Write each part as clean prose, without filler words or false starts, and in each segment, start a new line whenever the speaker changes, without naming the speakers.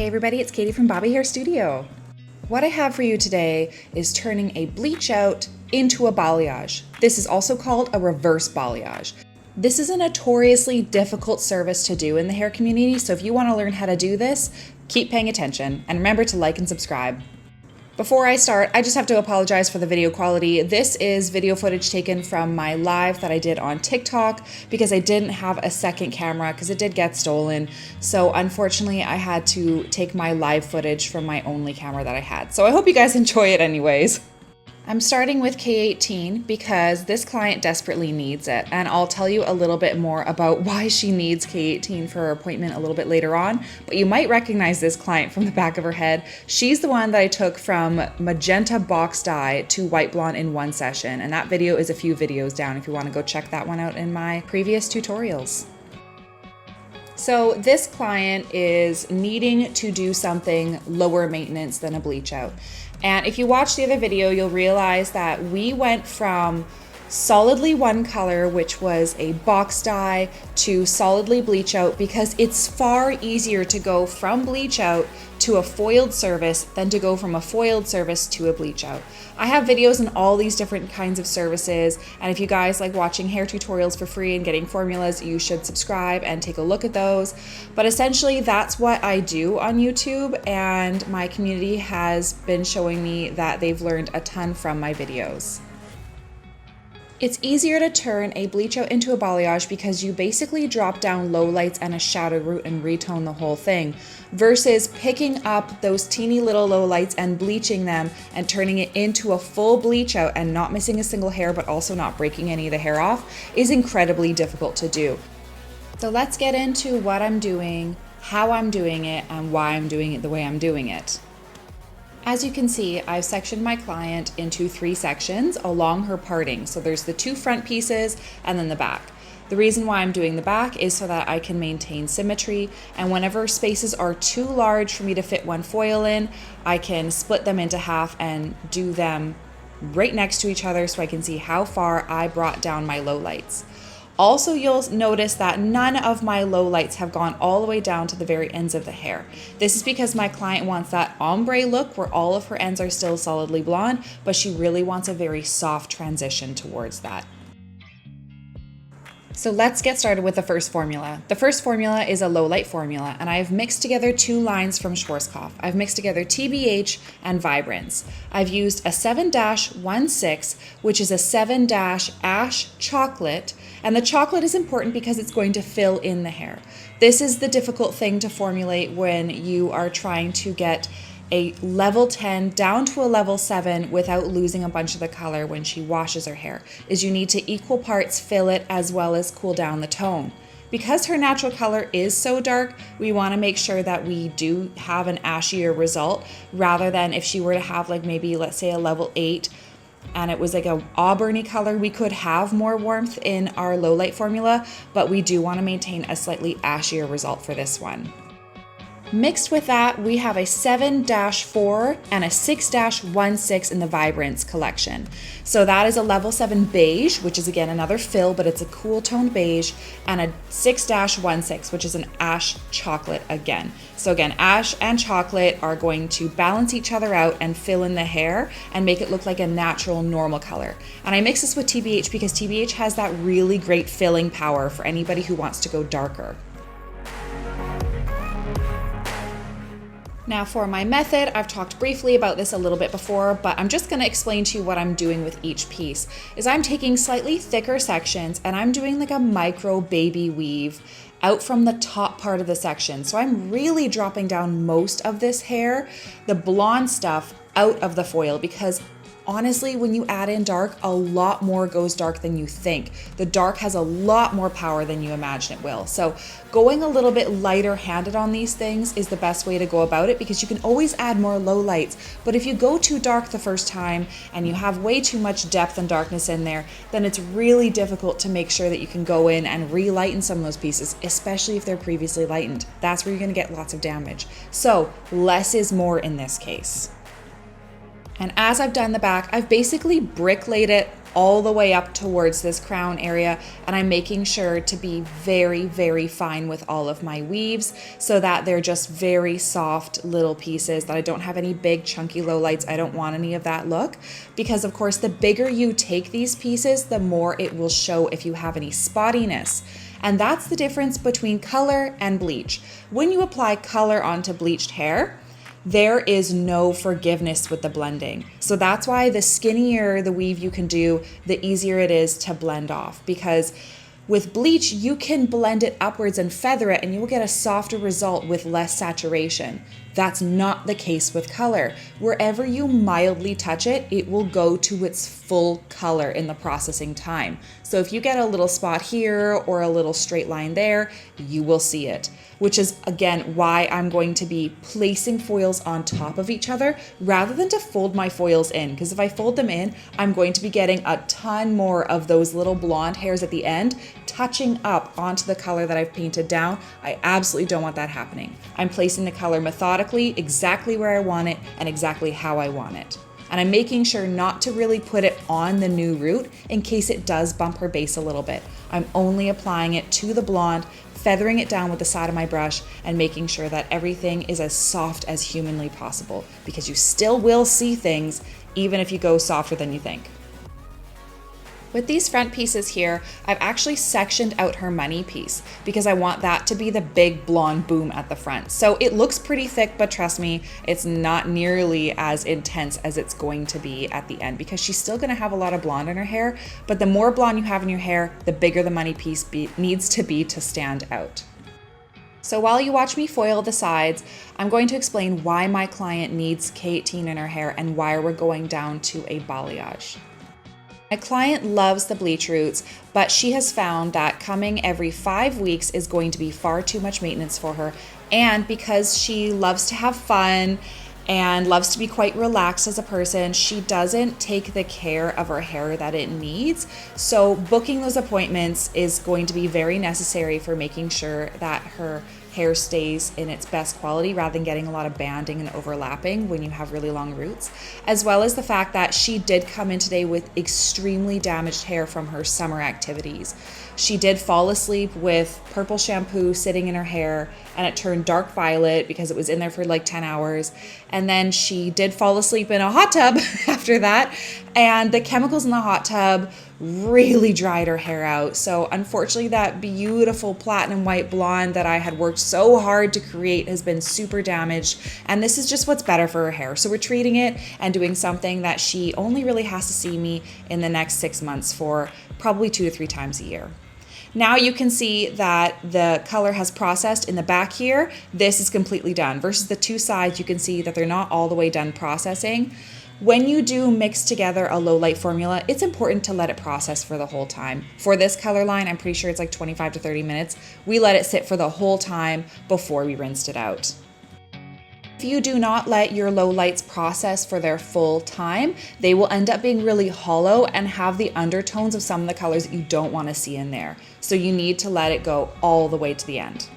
Hey everybody, it's Katie from Bobby Hair Studio. What I have for you today is turning a bleach out into a balayage. This is also called a reverse balayage. This is a notoriously difficult service to do in the hair community, so if you want to learn how to do this, keep paying attention and remember to like and subscribe. Before I start, I just have to apologize for the video quality. This is video footage taken from my live that I did on TikTok because I didn't have a second camera because it did get stolen. So unfortunately, I had to take my live footage from my only camera that I had. So I hope you guys enjoy it anyways. I'm starting with K18 because this client desperately needs it, and I'll tell you a little bit more about why she needs K18 for her appointment a little bit later on, but you might recognize this client from the back of her head. She's the one that I took from magenta box dye to white blonde in one session, and that video is a few videos down if you want to go check that one out in my previous tutorials. So this client is needing to do something lower maintenance than a bleach out. And if you watch the other video, you'll realize that we went from solidly one color, which was a box dye, to solidly bleach out because it's far easier to go from bleach out to a foiled service than to go from a foiled service to a bleach out. I have videos on all these different kinds of services, and if you guys like watching hair tutorials for free and getting formulas, you should subscribe and take a look at those. But essentially that's what I do on YouTube, and my community has been showing me that they've learned a ton from my videos. It's easier to turn a bleach out into a balayage because you basically drop down low lights and a shadow root and retone the whole thing, versus picking up those teeny little low lights and bleaching them and turning it into a full bleach out and not missing a single hair but also not breaking any of the hair off is incredibly difficult to do. So let's get into what I'm doing, how I'm doing it, and why I'm doing it the way I'm doing it. As you can see, I've sectioned my client into 3 sections along her parting. So there's the 2 front pieces and then the back. The reason why I'm doing the back is so that I can maintain symmetry, and whenever spaces are too large for me to fit one foil in, I can split them into half and do them right next to each other so I can see how far I brought down my low lights. Also, you'll notice that none of my low lights have gone all the way down to the very ends of the hair. This is because my client wants that ombre look where all of her ends are still solidly blonde, but she really wants a very soft transition towards that. So let's get started with the first formula. The first formula is a low light formula, and I've mixed together 2 lines from Schwarzkopf. I've mixed together TBH and Vibrance. I've used a 7-16, which is a 7-ash chocolate, and the chocolate is important because it's going to fill in the hair. This is the difficult thing to formulate when you are trying to get a level 10 down to a level 7 without losing a bunch of the color when she washes her hair, is you need to equal parts fill it as well as cool down the tone. Because her natural color is so dark, we want to make sure that we do have an ashier result, rather than if she were to have like maybe let's say a level 8 and it was like a auburny color, we could have more warmth in our low light formula, but we do want to maintain a slightly ashier result for this one. Mixed with that, we have a 7-4 and a 6-16 in the Vibrance collection. So that is a level 7 beige, which is again another fill, but it's a cool toned beige, and a 6-16, which is an ash chocolate again. So again, ash and chocolate are going to balance each other out and fill in the hair and make it look like a natural, normal color. And I mix this with TBH because TBH has that really great filling power for anybody who wants to go darker. Now for my method, I've talked briefly about this a little bit before, but I'm just going to explain to you what I'm doing with each piece. Is I'm taking slightly thicker sections and I'm doing like a micro baby weave out from the top part of the section. So I'm really dropping down most of this hair, the blonde stuff, out of the foil, because honestly, when you add in dark, a lot more goes dark than you think. The dark has a lot more power than you imagine it will. So going a little bit lighter handed on these things is the best way to go about it, because you can always add more low lights. But if you go too dark the first time and you have way too much depth and darkness in there, then it's really difficult to make sure that you can go in and re-lighten some of those pieces, especially if they're previously lightened. That's where you're gonna get lots of damage. So less is more in this case. And as I've done the back, I've basically brick laid it all the way up towards this crown area, and I'm making sure to be very, very fine with all of my weaves so that they're just very soft little pieces, that I don't have any big chunky lowlights. I don't want any of that look, because of course the bigger you take these pieces, the more it will show if you have any spottiness. And that's the difference between color and bleach. When you apply color onto bleached hair, there is no forgiveness with the blending. So that's why the skinnier the weave you can do, the easier it is to blend off, because with bleach, you can blend it upwards and feather it and you will get a softer result with less saturation. That's not the case with color. Wherever you mildly touch it, it will go to its full color in the processing time. So if you get a little spot here or a little straight line there, you will see it, which is again why I'm going to be placing foils on top of each other rather than to fold my foils in, because if I fold them in, I'm going to be getting a ton more of those little blonde hairs at the end touching up onto the color that I've painted down. I absolutely don't want that happening. I'm placing the color methodically, exactly where I want it and exactly how I want it. And I'm making sure not to really put it on the new root in case it does bump her base a little bit. I'm only applying it to the blonde, feathering it down with the side of my brush and making sure that everything is as soft as humanly possible, because you still will see things even if you go softer than you think. With these front pieces here, I've actually sectioned out her money piece because I want that to be the big blonde boom at the front. So it looks pretty thick, but trust me, it's not nearly as intense as it's going to be at the end, because she's still gonna have a lot of blonde in her hair, but the more blonde you have in your hair, the bigger the money piece needs to be to stand out. So while you watch me foil the sides, I'm going to explain why my client needs K18 in her hair and why we're going down to a balayage. My client loves the bleach roots, but she has found that coming every 5 weeks is going to be far too much maintenance for her. And because she loves to have fun and loves to be quite relaxed as a person, she doesn't take the care of her hair that it needs. So booking those appointments is going to be very necessary for making sure that her hair stays in its best quality rather than getting a lot of banding and overlapping when you have really long roots, as well as the fact that she did come in today with extremely damaged hair from her summer activities. She did fall asleep with purple shampoo sitting in her hair and it turned dark violet because it was in there for like 10 hours. And then she did fall asleep in a hot tub after that. And the chemicals in the hot tub really dried her hair out. So unfortunately, that beautiful platinum white blonde that I had worked so hard to create has been super damaged. And this is just what's better for her hair. So we're treating it and doing something that she only really has to see me in the next 6 months for probably 2 to 3 times a year. Now you can see that the color has processed in the back here. This is completely done versus the two sides. You can see that they're not all the way done processing. When you do mix together a low light formula, it's important to let it process for the whole time. For this color line, I'm pretty sure it's like 25 to 30 minutes. We let it sit for the whole time before we rinsed it out. If you do not let your low lights process for their full time, they will end up being really hollow and have the undertones of some of the colors that you don't want to see in there. So you need to let it go all the way to the end.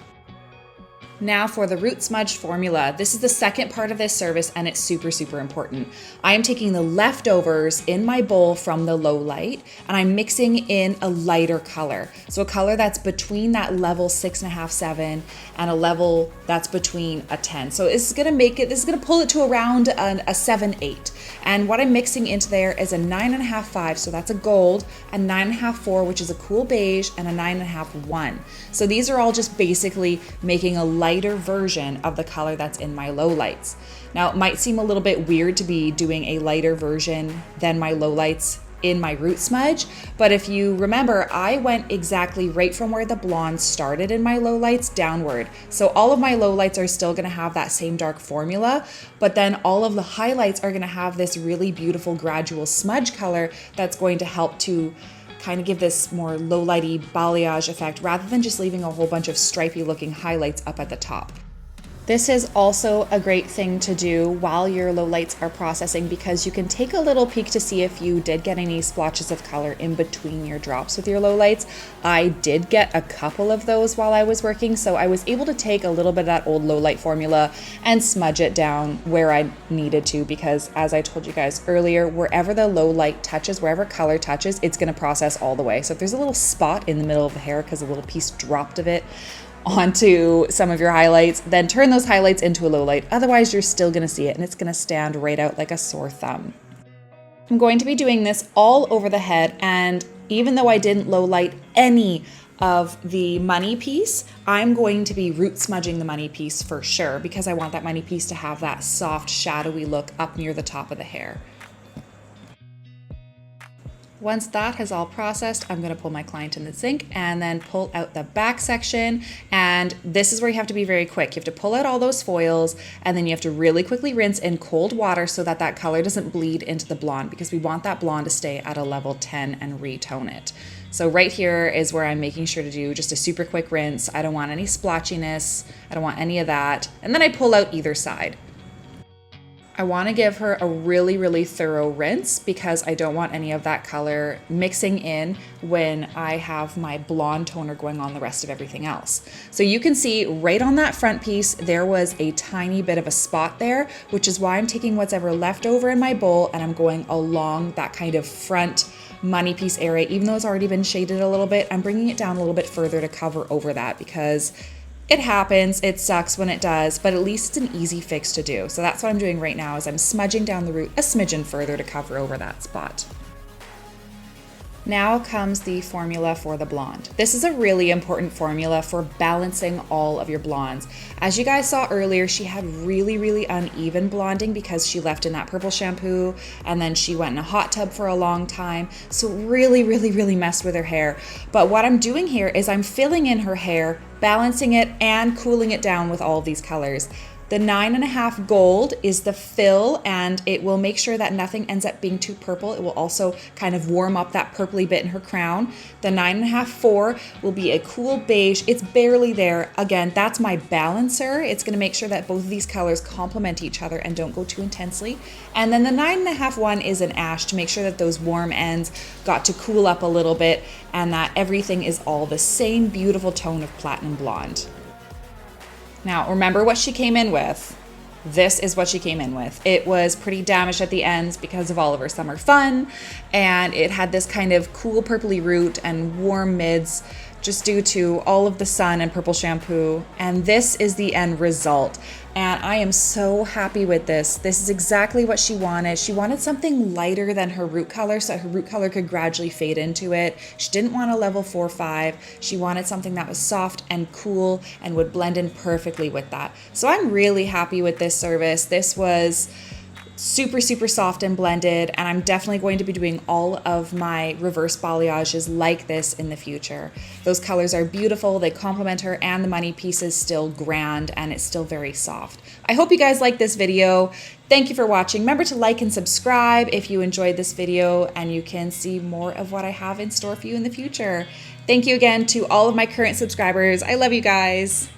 Now for the root smudge formula. This is the second part of this service and it's super, super important. I am taking the leftovers in my bowl from the low light and I'm mixing in a lighter color. So a color that's between that level 6.5, 7 and a level that's between a 10. So this is gonna pull it to around a 7, 8. And what I'm mixing into there is a 9.5, 5, so that's a gold, a 9.5, 4, which is a cool beige, and a 9.5, 1. So these are all just basically making a lighter version of the color that's in my low lights. Now it might seem a little bit weird to be doing a lighter version than my low lights in my root smudge, but if you remember, I went exactly right from where the blonde started in my low lights downward. So all of my low lights are still gonna have that same dark formula, but then all of the highlights are gonna have this really beautiful gradual smudge color that's going to help to kind of give this more low lighty balayage effect rather than just leaving a whole bunch of stripy looking highlights up at the top. This is also a great thing to do while your lowlights are processing because you can take a little peek to see if you did get any splotches of color in between your drops with your lowlights. I did get a couple of those while I was working, so I was able to take a little bit of that old lowlight formula and smudge it down where I needed to because, as I told you guys earlier, wherever the lowlight touches, wherever color touches, it's going to process all the way. So if there's a little spot in the middle of the hair because a little piece dropped of it onto some of your highlights, then turn those highlights into a low light. Otherwise, you're still gonna see it and it's gonna stand right out like a sore thumb. I'm going to be doing this all over the head, and even though I didn't low light any of the money piece, I'm going to be root smudging the money piece for sure because I want that money piece to have that soft, shadowy look up near the top of the hair. Once that has all processed, I'm going to pull my client in the sink and then pull out the back section. And this is where you have to be very quick. You have to pull out all those foils and then you have to really quickly rinse in cold water so that that color doesn't bleed into the blonde because we want that blonde to stay at a level 10 and retone it. So right here is where I'm making sure to do just a super quick rinse. I don't want any splotchiness. I don't want any of that. And then I pull out either side. I want to give her a really, really thorough rinse because I don't want any of that color mixing in when I have my blonde toner going on the rest of everything else. So you can see right on that front piece, there was a tiny bit of a spot there, which is why I'm taking what's ever left over in my bowl and I'm going along that kind of front money piece area. Even though it's already been shaded a little bit, I'm bringing it down a little bit further to cover over that because it happens, it sucks when it does, but at least it's an easy fix to do. So that's what I'm doing right now is I'm smudging down the root a smidgen further to cover over that spot. Now comes the formula for the blonde. This is a really important formula for balancing all of your blondes. As you guys saw earlier, she had really, really uneven blonding because she left in that purple shampoo and then she went in a hot tub for a long time. So really, really, really messed with her hair. But what I'm doing here is I'm filling in her hair, balancing it and cooling it down with all of these colors. The 9.5 gold is the fill and it will make sure that nothing ends up being too purple. It will also kind of warm up that purpley bit in her crown. The 9.5 4 will be a cool beige. It's barely there. Again, that's my balancer. It's going to make sure that both of these colors complement each other and don't go too intensely. And then the 9.5 1 is an ash to make sure that those warm ends got to cool up a little bit and that everything is all the same beautiful tone of platinum blonde. Now, remember what she came in with. This is what she came in with. It was pretty damaged at the ends because of all of her summer fun, and it had this kind of cool purpley root and warm mids just due to all of the sun and purple shampoo. And this is the end result. And I am so happy with this. This is exactly what she wanted. She wanted something lighter than her root color so her root color could gradually fade into it. She didn't want a level 4-5. She wanted something that was soft and cool and would blend in perfectly with that. So I'm really happy with this service. This was super, super soft and blended, and I'm definitely going to be doing all of my reverse balayages like this in the future. Those colors are beautiful, they complement her, and the money piece is still grand and it's still very soft. I hope you guys like this video. Thank you for watching. Remember to like and subscribe if you enjoyed this video, and you can see more of what I have in store for you in the future. Thank you again to all of my current subscribers. I love you guys.